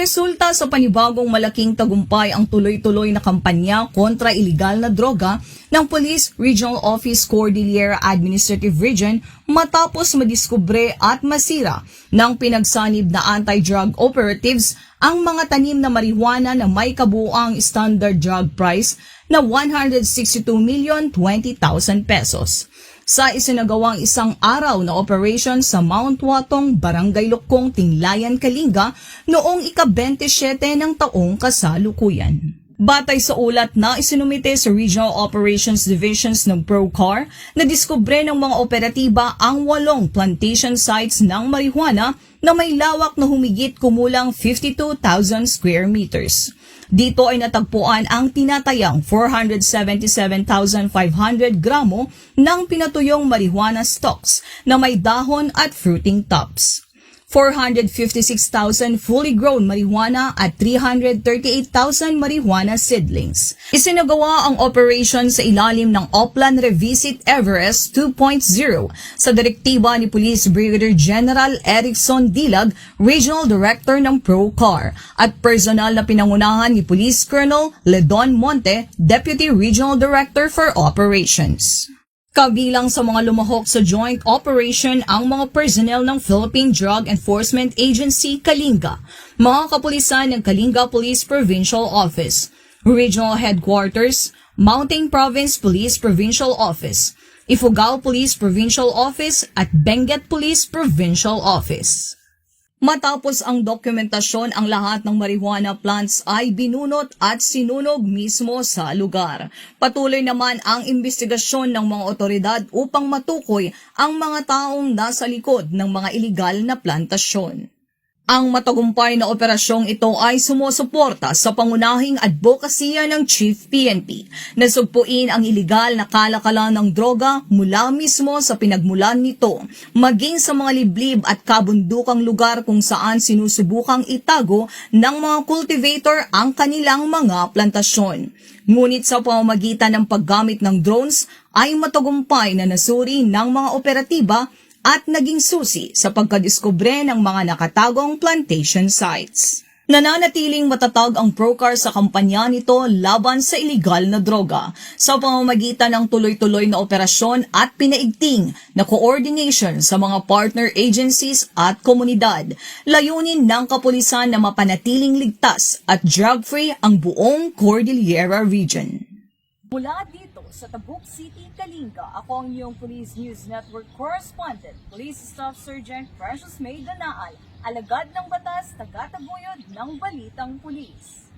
resulta sa panibagong malaking tagumpay ang tuloy-tuloy na kampanya kontra iligal na droga ng Police Regional Office Cordillera Administrative Region matapos madiskubre at masira ng pinagsanib na anti-drug operatives ang mga tanim na marijuana na may kabuuang standard drug price na 162,020,000 pesos. Sa isinagawang isang araw na operation sa Mount Watong, Barangay Lukong, Tinglayan, Kalinga noong ika-27 ng taong kasalukuyan. Batay sa ulat na isinumite sa Regional Operations Divisions ng PROCAR, nadiskubre ng mga operatiba ang 8 plantation sites ng marijuana na may lawak na humigit kumulang 52,000 square meters. Dito ay natagpuan ang tinatayang 477,500 gramo ng pinatuyong marijuana stalks na may dahon at fruiting tops, 456,000 fully grown marijuana at 338,000 marijuana seedlings. Isinagawa ang operation sa ilalim ng Oplan Revisit Everest 2.0 sa direktiba ni Police Brigadier General Erickson Dilag, Regional Director ng PROCAR, at personal na pinangunahan ni Police Colonel Ledon Monte, Deputy Regional Director for Operations. Kabilang sa mga lumahok sa joint operation ang mga personnel ng Philippine Drug Enforcement Agency Kalinga, mga kapulisan ng Kalinga Police Provincial Office, Regional Headquarters, Mountain Province Police Provincial Office, Ifugao Police Provincial Office at Benguet Police Provincial Office. Matapos ang dokumentasyon, ang lahat ng marijuana plants ay binunot at sinunog mismo sa lugar. Patuloy naman ang investigasyon ng mga otoridad upang matukoy ang mga taong nasa likod ng mga iligal na plantasyon. Ang matagumpay na operasyong ito ay sumusuporta sa pangunahing advokasya ng Chief PNP na sugpuin ang iligal na kalakalan ng droga mula mismo sa pinagmulan nito, maging sa mga liblib at kabundukang lugar kung saan sinusubukang itago ng mga cultivator ang kanilang mga plantasyon. Ngunit sa pamamagitan ng paggamit ng drones ay matagumpay na nasuri ng mga operatiba at naging susi sa pagkadiskubre ng mga nakatagong plantation sites. Nananatiling matatag ang PROCAR sa kampanya nito laban sa iligal na droga sa pamamagitan ng tuloy-tuloy na operasyon at pinaigting na coordination sa mga partner agencies at komunidad. Layunin ng kapulisan na mapanatiling ligtas at drug-free ang buong Cordillera Region. Mula dito sa Tabuk City, Kalinga, ako ang iyong Police News Network Correspondent, Police Staff Sergeant Precious May Danaal, alagad ng batas, tagataguyod ng Balitang Pulis.